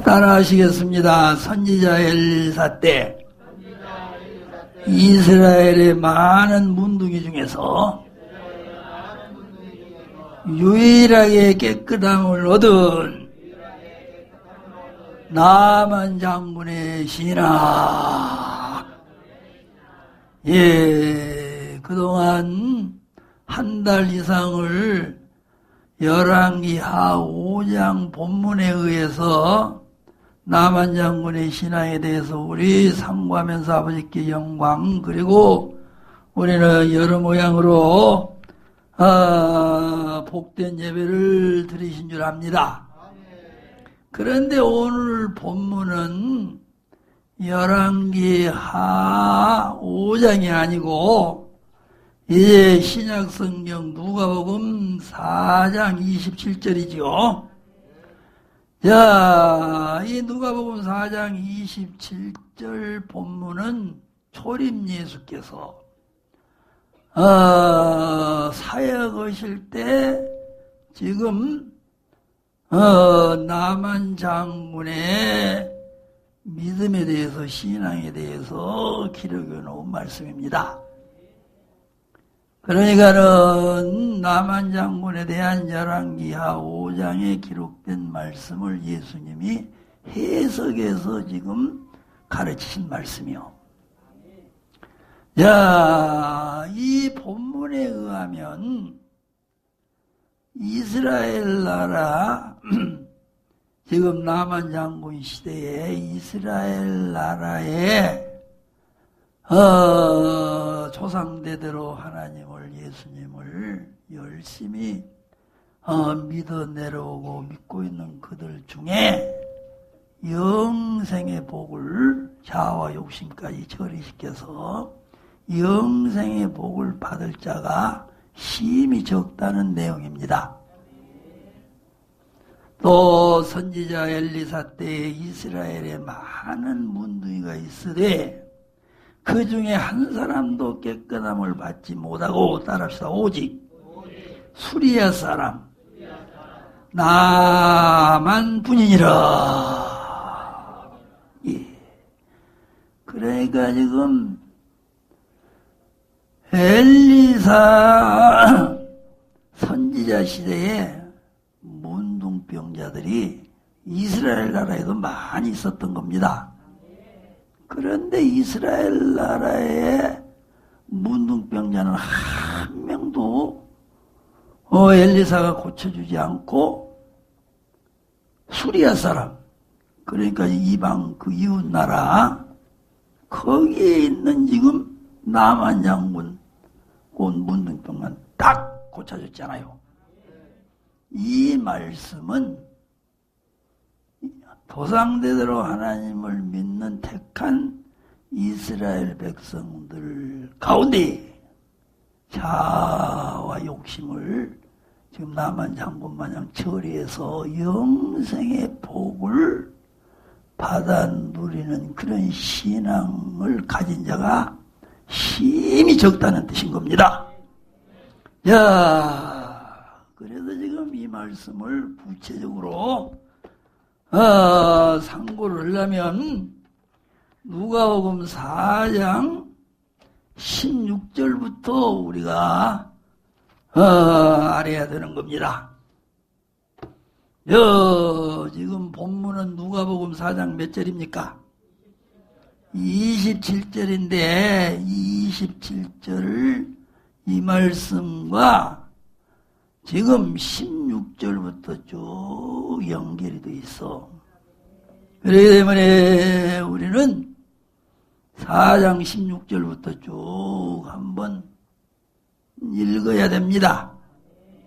따라하시겠습니다. 선지자 엘리사 때 이스라엘의 많은 문둥이 중에서 유일하게 깨끗함을 얻은 나만 장군의 신하. 예, 그동안 한 달 이상을 열왕기하 5장 본문에 의해서 나만 장군의 신하에 대해서 우리 상고하면서 아버지께 영광, 그리고 우리는 여러 모양으로 복된 예배를 드리신 줄 압니다. 그런데 오늘 본문은 열왕기하 5장이 아니고 이제 신약성경 누가복음 4장 27절이지요. 자, 이 누가복음 4장 27절 본문은 초림 예수께서 사역하실 때 지금 나만 장군의 믿음에 대해서, 신앙에 대해서 기록해 놓은 말씀입니다. 그러니까는 나만 장군에 대한 열왕기하 5장에 기록된 말씀을 예수님이 해석해서 지금 가르치신 말씀이요. 자, 이 본문에 의하면 이스라엘 나라 지금 나만 장군 시대에 이스라엘 나라에 조상대대로 하나님을, 예수님을 열심히 믿어 내려오고 믿고 있는 그들 중에 영생의 복을 자아와 욕심까지 처리시켜서 영생의 복을 받을 자가 심히 적다는 내용입니다. 또 선지자 엘리사 때에 이스라엘에 많은 문둥이가 있으되 그 중에 한 사람도 깨끗함을 받지 못하고, 따라합시다, 오직 수리아 사람 나만 뿐이니라. 예. 그러니까 지금 엘리사 선지자 시대에 문둥병자들이 이스라엘 나라에도 많이 있었던 겁니다. 그런데 이스라엘 나라의 문둥병자는 한 명도 엘리사가 고쳐주지 않고 수리아 사람, 그러니까 이방 그 이웃 나라, 거기에 있는 지금 나만 장군 곧 문둥병만 딱 고쳐줬잖아요. 이 말씀은 조상대대로 하나님을 믿는 택한 이스라엘 백성들 가운데 자아와 욕심을 지금 나만 장군 마냥 처리해서 영생의 복을 받아 누리는 그런 신앙을 가진 자가 심히 적다는 뜻인 겁니다. 자, 그래서 지금 이 말씀을 구체적으로 상고를 하려면 누가복음 4장 16절부터 우리가 알아야 되는 겁니다. 지금 본문은 누가복음 4장 몇 절입니까? 27절인데 27절 이 말씀과 지금 16절부터 쭉 연결이 돼 있어. 그렇기 때문에 우리는 4장 16절부터 쭉 한번 읽어야 됩니다.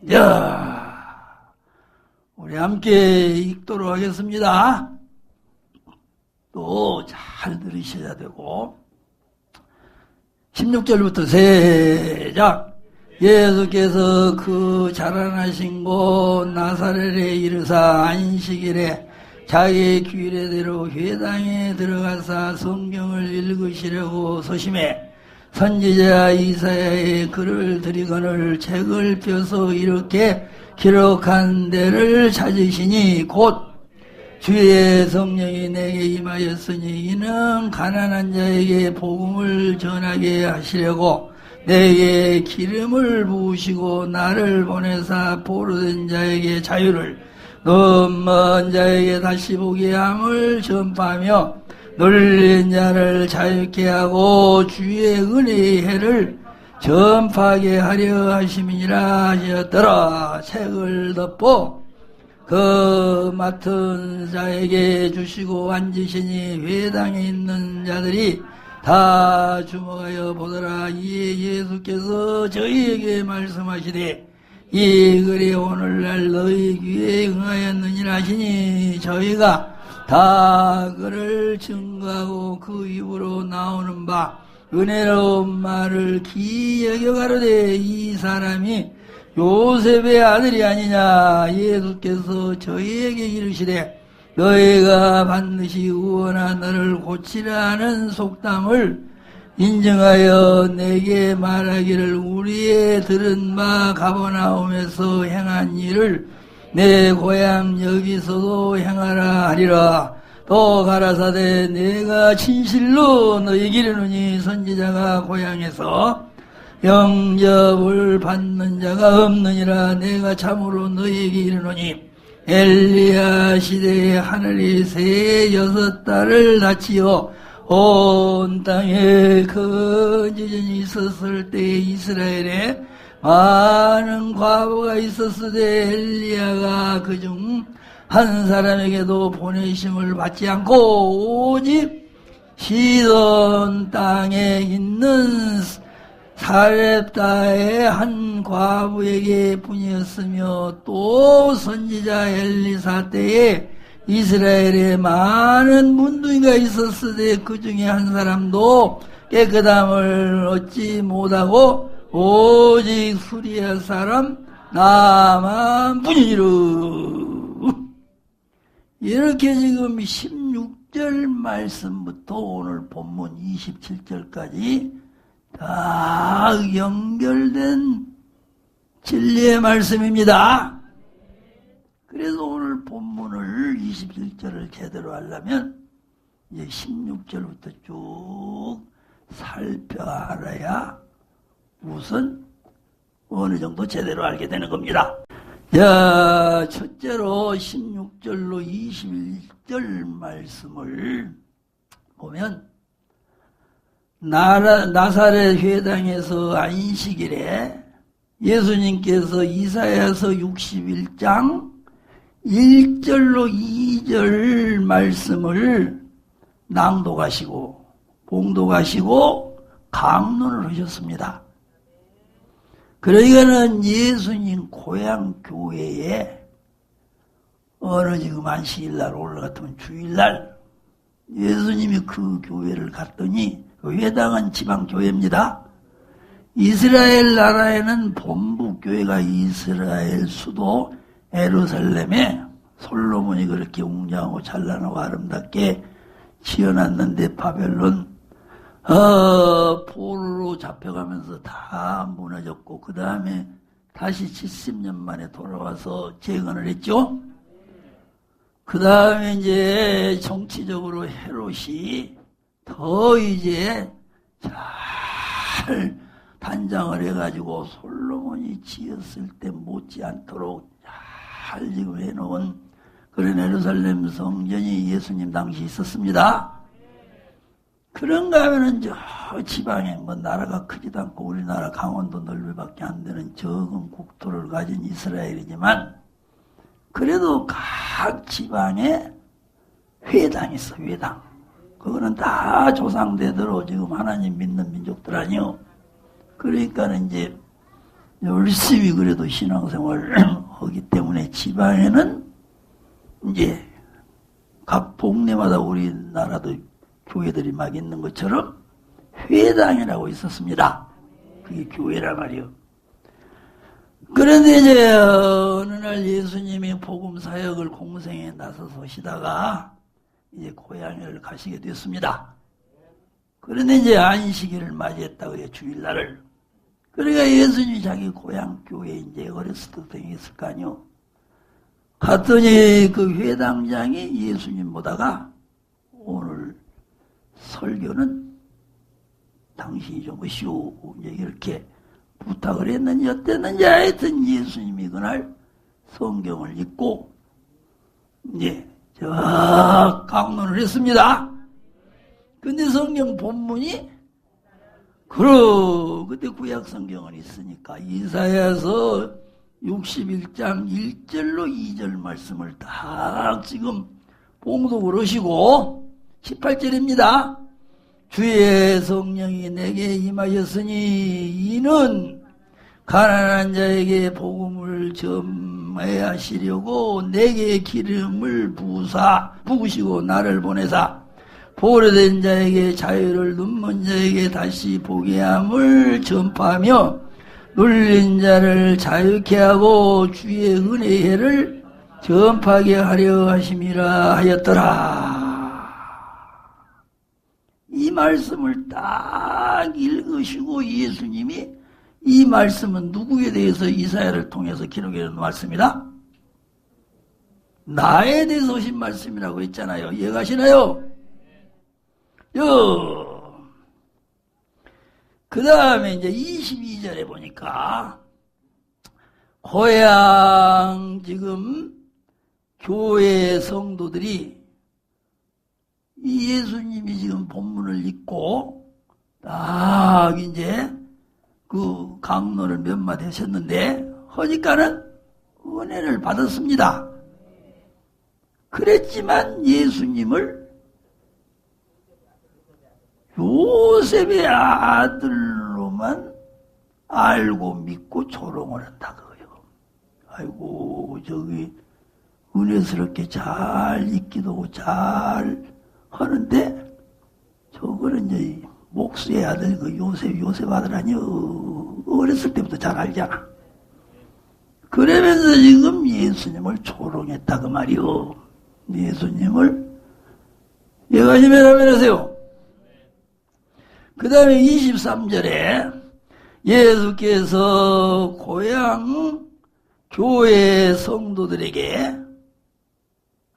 자, 우리 함께 읽도록 하겠습니다. 또 잘 들으셔야 되고, 16절부터 시작. 예수께서 그 자라나신 곳 나사렛에 이르사 안식일에 자기 규례대로 회당에 들어가사 성경을 읽으시려고 소심해 선지자 이사야의 글을 들이거늘 책을 펴서 이렇게 기록한 데를 찾으시니 곧 주의 성령이 내게 임하였으니 이는 가난한 자에게 복음을 전하게 하시려고 내게 기름을 부으시고 나를 보내사 포로된 자에게 자유를 눈 먼 자에게 다시 보게 함을 전파하며 놀린 자를 자유케 하고 주의 은혜의 해를 전파하게 하려 하심이니라 하셨더라. 책을 덮어 그 맡은 자에게 주시고 앉으시니 회당에 있는 자들이 다 주목하여 보더라. 이에 예수께서 저희에게 말씀하시되 이 글이 오늘날 너희 귀에 응하였느니라 하시니 저희가 다 그를 증거하고 그 입으로 나오는 바 은혜로운 말을 기이 여겨 가로되 이 사람이 요셉의 아들이 아니냐. 예수께서 저희에게 이르시되 너희가 반드시 의원한 너를 고치라 하는 속담을 인정하여 내게 말하기를 우리의 들은 바 가버나움에서 행한 일을 내 고향 여기서도 행하라 하리라. 또 가라사대 내가 진실로 너희에게 이르노니 선지자가 고향에서 영접을 받는 자가 없느니라. 내가 참으로 너희에게 이르노니 엘리야 시대에 하늘이 새 6달을 닫히어 온 땅에 큰 지진이 있었을 때에 이스라엘에 많은 과부가 있었으되 엘리야가 그중 한 사람에게도 보내심을 받지 않고 오직 시돈 땅에 있는 사렙다의 한 과부에게 뿐이었으며 또 선지자 엘리사 때에 이스라엘에 많은 문둥이가 있었으되 그 중에 한 사람도 깨끗함을 얻지 못하고 오직 수리아 사람 나만 뿐이니라. 이렇게 지금 16절 말씀부터 오늘 본문 27절까지 다 연결된 진리의 말씀입니다. 그래서 오늘 본문을 27절을 제대로 하려면 이제 16절부터 쭉 살펴 알아야 우선 어느 정도 제대로 알게 되는 겁니다. 자, 첫째로 16절로 21절 말씀을 보면 나사렛 회당에서 안식일에 예수님께서 이사야서 61장 1절로 2절 말씀을 낭독하시고 봉독하시고 강론을 하셨습니다. 그러니까는 예수님 고향 교회에 어느 지금 안식일날 올라갔으면 주일날 예수님이 그 교회를 갔더니 그 회당은 지방교회입니다. 이스라엘 나라에는 본부교회가 이스라엘 수도 예루살렘에 솔로몬이 그렇게 웅장하고 찬란하고 아름답게 지어놨는데 바벨론 포로로 잡혀가면서 다 무너졌고 그 다음에 다시 70년 만에 돌아와서 재건을 했죠. 그 다음에 이제 정치적으로 헤롯이 더 이제 잘 단장을 해가지고 솔로몬이 지었을 때 못지않도록 잘 지금 해놓은 그런 예루살렘 성전이 예수님 당시 있었습니다. 그런가 하면은 저 지방에 뭐 나라가 크지도 않고 우리나라 강원도 넓이밖에 안 되는 적은 국토를 가진 이스라엘이지만 그래도 각 지방에 회당이 있어. 회당. 그거는 다 조상대대로 지금 하나님 믿는 민족들 아니요. 그러니까는 이제 열심히 그래도 신앙생활을 하기 때문에 지방에는 이제 각 동네마다 우리나라도 교회들이 막 있는 것처럼 회당이라고 있었습니다. 그게 교회란 말이요. 그런데 이제 어느 날 예수님이 복음 사역을 공생에 나서서 하시다가 이제 고향을 가시게 됐습니다. 그런데 이제 안식일을 맞이했다고 해요. 주일날을. 그러니까 예수님이 자기 고향 교회에 이제 어렸을 때부터 있을 거 아니요. 갔더니 그 회당장이 예수님 보다가 오늘 설교는 당신이 좀 하시오 이제 이렇게 부탁을 했는지 어땠는지 하여튼 예수님이 그날 성경을 읽고 이제 저 강론을 했습니다. 근데 성경 본문이 그때 구약 성경은 있으니까 이사야서 61장 1절로 2절 말씀을 딱 지금 봉독을 하시고 18절입니다. 주의 성령이 내게 임하였으니 이는 가난한 자에게 복음을 전해야 하시려고 내게 기름을 부으시고 나를 보내사 보호된 자에게 자유를 눈먼 자에게 다시 보게 함을 전파하며 눌린 자를 자유케 하고 주의 은혜의 해를 전파하게 하려 하심이라 하였더라. 이 말씀을 딱 읽으시고 예수님이 이 말씀은 누구에 대해서 이사야를 통해서 기록해 놓은 말씀이다? 나에 대해서 오신 말씀이라고 했잖아요. 이해가시나요? 그 다음에 이제 22절에 보니까 고향 지금 교회 성도들이 이 예수님이 지금 본문을 읽고 딱 이제 그 강론을 몇 마디 하셨는데 하니까는 은혜를 받았습니다. 그랬지만 예수님을 요셉의 아들로만 알고 믿고 조롱을 한다고요. 아이고 저기 은혜스럽게 잘 읽기도 하고 잘 하는데 저거는 이제 목수의 아들 그 요셉 아들 아니요. 어렸을 때부터 잘 알잖아. 그러면서 지금 예수님을 조롱했다 그 말이요. 예수님을 예가시면 하세요. 그 다음에 23절에 예수께서 고향 교회 성도들에게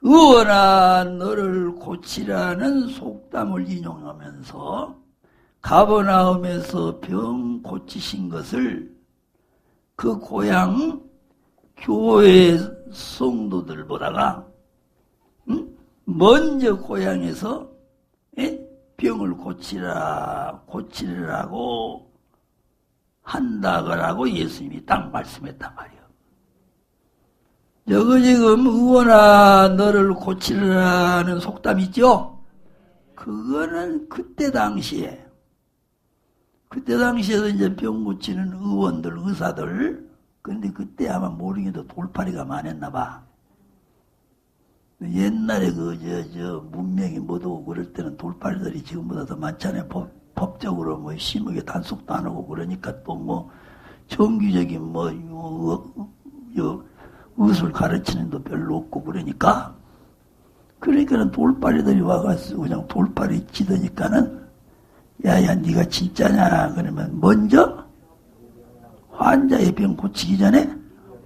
의원아 너를 고치라는 속담을 인용하면서 가버나움에서 병 고치신 것을 그 고향 교회 성도들보다가 먼저 고향에서 병을 고치라고 한다고 예수님이 딱 말씀했단 말이에요. 여기 지금 의원아 너를 고치라는 속담 있죠? 그거는 그때 당시에도 이제 병 고치는 의원들, 의사들, 그런데 그때 아마 모르게도 돌팔이가 많았나 봐. 옛날에 문명이 못 오고 그럴 때는 돌팔이들이 지금보다 더 많잖아요. 법적으로 뭐 심하게 단속도 안 하고 그러니까 또 뭐 정규적인 의술 가르치는 도 별로 없고 그러니까는 돌팔이들이 와가지고 그냥 돌팔이 치더니까는 야야 네가 진짜냐 그러면 먼저 환자의 병 고치기 전에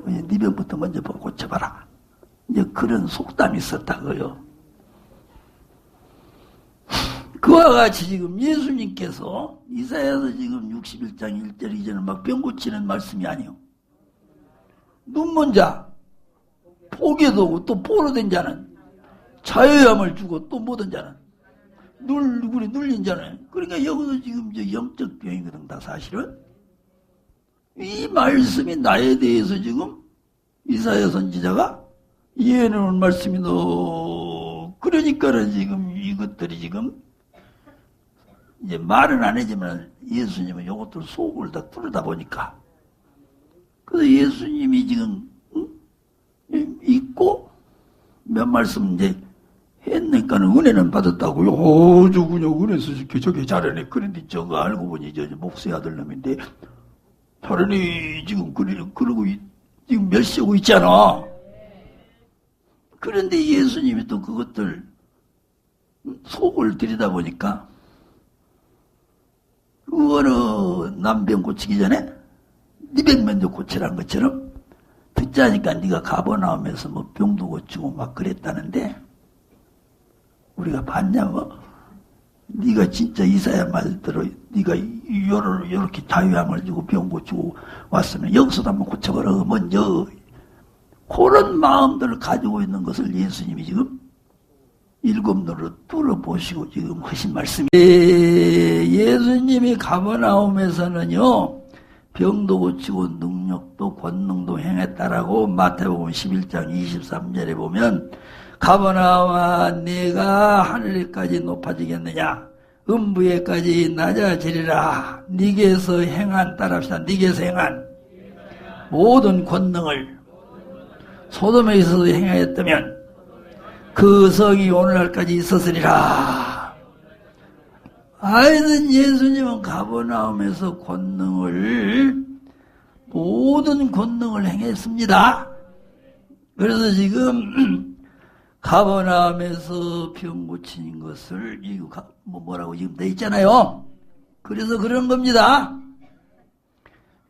네 병부터 먼저 고쳐봐라. 이제 그런 속담이 있었다고요. 그와 같이 지금 예수님께서 이사야서 지금 61장 1절 2절은 막 병 고치는 말씀이 아니요. 눈먼 자, 보게 되고 또 포로된 자는 자유함을 주고 또 모든 자는 눌린 자는 그러니까 여기서 지금 이제 영적 병이거든 다 사실은. 이 말씀이 나에 대해서 지금 이사야 선지자가 이해해놓은 말씀이다. 그러니까는 지금 이것들이 지금 이제 말은 안 하지만 예수님은 이것들 속을 다 뚫다 보니까 그래서 예수님이 지금 읽고 몇 말씀 이제 했으니까는 은혜는 받았다고요. 저군요 은혜 쓰시게 저게 잘하네. 그런데 저거 알고 보니 저 목수의 아들놈인데 잘하네 지금 그러고 지금 멸시하고 있잖아. 그런데 예수님이 또 그것들 속을 들여다보니까 그거는 남병 고치기 전에 네 병 먼저 고치라는 것처럼 듣자니까 네가 가버나움에서 뭐 병도 고치고 막 그랬다는데 우리가 봤냐 뭐? 네가 진짜 이사야 말대로 네가 요렇게 자유함을 주고 병 고치고 왔으면 여기서도 한번 고쳐보라. 먼저 그런 마음들을 가지고 있는 것을 예수님이 지금 일곱 눈으로 뚫어보시고 지금 하신 말씀이에요. 예수님이 가버나움에서는요 병도 고치고 능력도 권능도 행했다라고 마태복음 11장 23절에 보면 가버나움아 네가 하늘에까지 높아지겠느냐 음부에까지 낮아지리라. 네게서 행한 따라합시다. 네게서 행한 모든 권능을 소돔에 있어서 행하였다면 그 성이 오늘날까지 있었으리라. 하여튼 예수님은 가버나움에서 모든 권능을 행했습니다. 그래서 지금 가버나움에서 병 고친 것을 뭐라고 지금 돼 있잖아요. 그래서 그런 겁니다.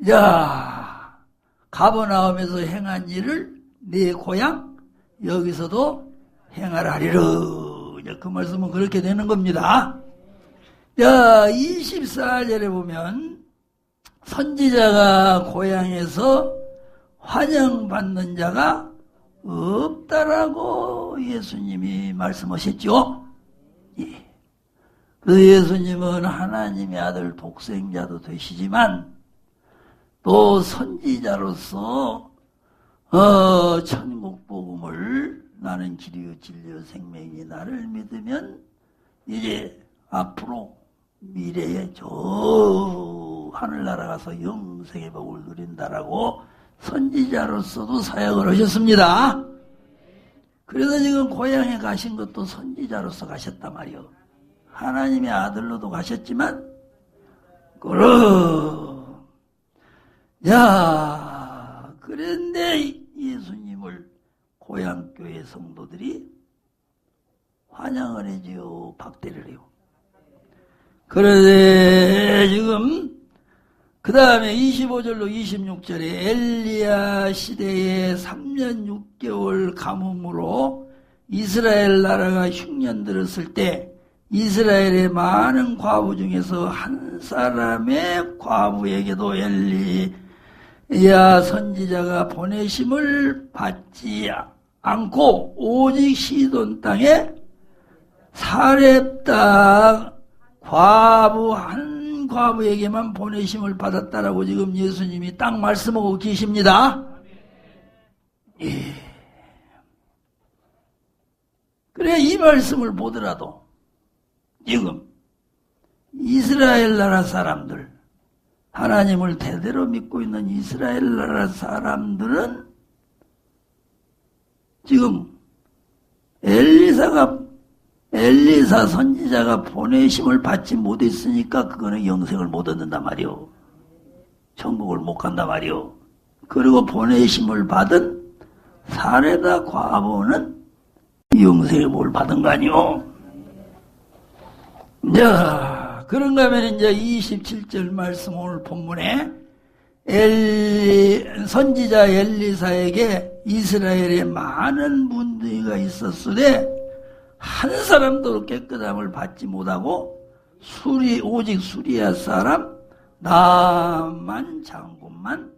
자, 가버나움에서 행한 일을 네 고향 여기서도 행하라리라. 그 말씀은 그렇게 되는 겁니다. 자, 24절에 보면 선지자가 고향에서 환영받는 자가 없다라고 예수님이 말씀하셨죠. 예. 그 예수님은 하나님의 아들 독생자도 되시지만 또 선지자로서 천국 복음을 나는 길이요 진리요 생명이 나를 믿으면 이제 앞으로 미래에 저 하늘나라 가서 영생의 복을 누린다라고 선지자로서도 사역을 하셨습니다. 그래서 지금 고향에 가신 것도 선지자로서 가셨단 말이요. 하나님의 아들로도 가셨지만 그런데 예수님을 고향교회 성도들이 환영을 해지요, 박대를 해요. 그런데 지금 그 다음에 25절로 26절에 엘리야 시대에 3년 6개월 가뭄으로 이스라엘 나라가 흉년 들었을 때 이스라엘의 많은 과부 중에서 한 사람의 과부에게도 엘리야 선지자가 보내심을 받지 않고 오직 시돈 땅에 사렙다 한 과부에게만 보내심을 받았다라고 지금 예수님이 딱 말씀하고 계십니다. 예. 그래 이 말씀을 보더라도 지금 이스라엘 나라 사람들 하나님을 대대로 믿고 있는 이스라엘 나라 사람들은 지금 엘리사 선지자가 보내심을 받지 못했으니까 그거는 영생을 못 얻는단 말이오. 천국을 못 간단 말이오. 그리고 보내심을 받은 사렙다 과부는 영생의 복을 받은 거 아니오. 자, 그런가 하면 이제 27절 말씀 오늘 본문에 선지자 엘리사에게 이스라엘에 많은 문제가 있었으되 한 사람도 깨끗함을 받지 못하고 오직 수리아 사람 나만 장군만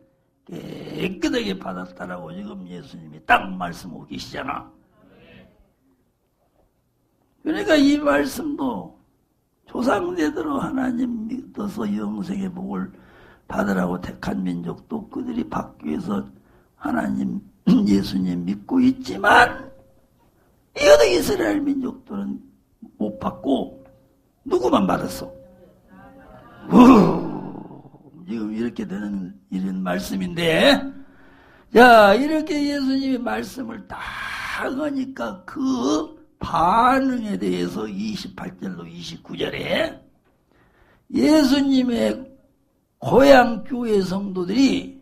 깨끗하게 받았다라고 지금 예수님이 딱 말씀하고 계시잖아. 그러니까 이 말씀도 조상대대로 하나님 믿어서 영생의 복을 받으라고 택한 민족도 그들이 받기 위해서 하나님 예수님 믿고 있지만 이것도 이스라엘 민족들은 못 받고 누구만 받았어? 지금 이렇게 되는 이런 말씀인데, 자 이렇게 예수님이 말씀을 딱 하니까 그 반응에 대해서 28절로 29절에 예수님의 고향 교회 성도들이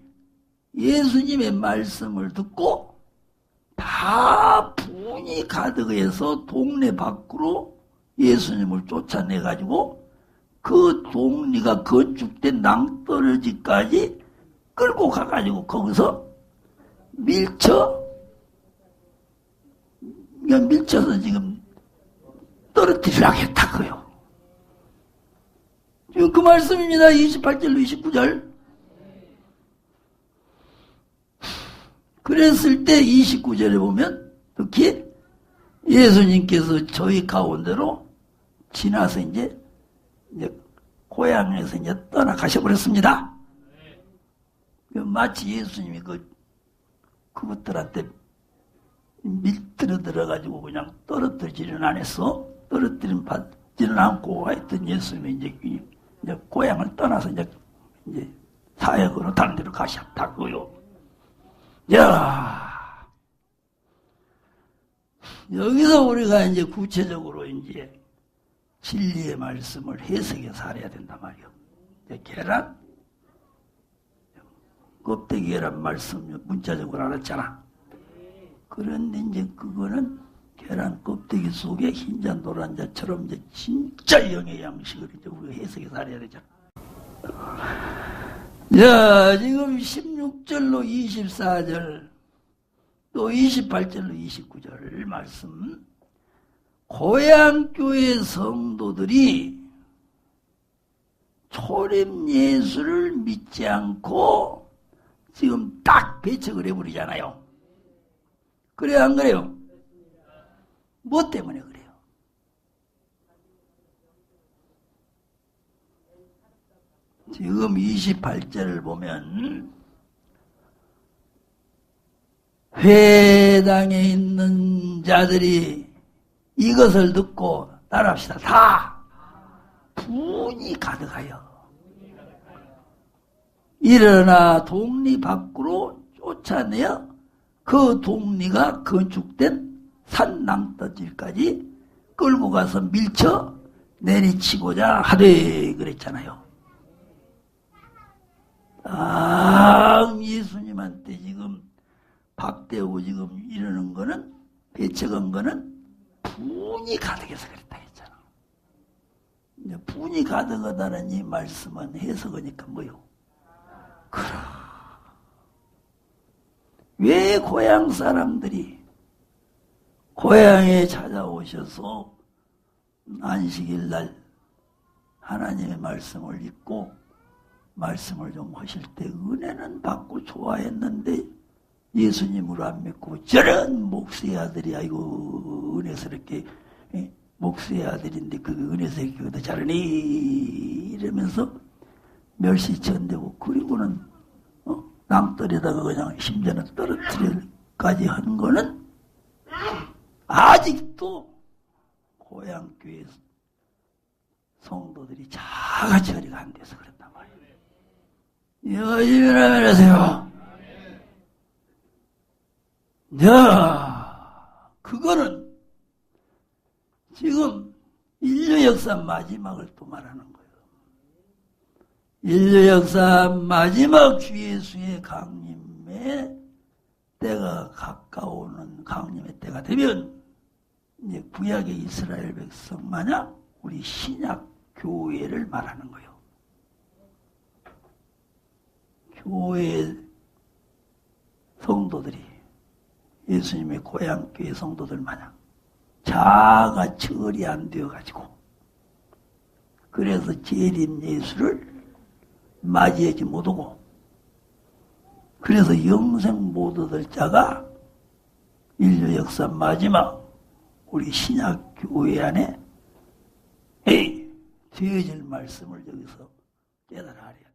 예수님의 말씀을 듣고 다 분이 가득해서 동네 밖으로 예수님을 쫓아내가지고 그 동네가 건축된 낭떠러지까지 끌고 가가지고 거기서 밀쳐서 지금 떨어뜨리려고 했다고요. 지금 그 말씀입니다. 28절로 29절. 그랬을 때 29절에 보면 특히 예수님께서 저희 가운데로 지나서 이제 고향에서 이제 떠나가셔버렸습니다. 마치 예수님이 그것들한테 밀들어 들어가지고 그냥 떨어뜨리지는 않았어. 떨어뜨리지는 않고 하여튼 예수님이 이제 고향을 떠나서 이제 사역으로 다른 데로 가셨다고요. 야, 여기서 우리가 이제 구체적으로 이제 진리의 말씀을 해석해서 알아야 된단 말이요. 계란, 껍데기 계란 말씀 문자적으로 알았잖아. 그런데 이제 그거는 계란 껍데기 속에 흰자 노란자처럼 이제 진짜 영의 양식을 이제 우리가 해석해서 알아야 되잖아. 자, 지금 16절로 24절, 또 28절로 29절 말씀. 고향교회 성도들이 초림 예수를 믿지 않고 지금 딱 배척을 해버리잖아요. 그래요, 안 그래요? 뭐 때문에 그래요? 지금 28절을 보면 회당에 있는 자들이 이것을 듣고 따라합시다. 다 분이 가득하여 일어나 동리 밖으로 쫓아내어 그 동리가 건축된 산 낭떠질까지 끌고 가서 밀쳐 내리치고자 하되 그랬잖아요. 예수님한테 지금 박대고 지금 이러는 거는 배척한 거는 분이 가득해서 그랬다 했잖아. 분이 가득하다는 이 말씀은 해석하니까 뭐요? 그럼 왜 고향 사람들이 고향에 찾아오셔서 안식일 날 하나님의 말씀을 읽고 말씀을 좀 하실 때 은혜는 받고 좋아했는데 예수님으로 안 믿고 저런 목수의 아들이 아이고 은혜스럽게 목수의 아들인데 그 은혜스럽게 그것도 잘하니 이러면서 멸시천대고 그리고는 낭떠리다가 그냥 심지어는 떨어뜨릴까지 한 거는 아직도 고향교회 성도들이 자가 처리가 안 돼서 그랬단 말이에요. 여기면 하세요. 야, 그거는 지금 인류 역사 마지막을 또 말하는 거예요. 인류 역사 마지막 주 예수의 강림의 때가 가까우는 강림의 때가 되면 이제 구약의 이스라엘 백성 마냥 우리 신약 교회를 말하는 거예요. 교회 성도들이 예수님의 고향교회 성도들 마냥 자아가 처리 안 되어가지고 그래서 재림 예수를 맞이하지 못하고 그래서 영생 못 얻을 자가 인류 역사 마지막 우리 신약 교회 안에 되어질 말씀을 여기서 깨달아야 돼.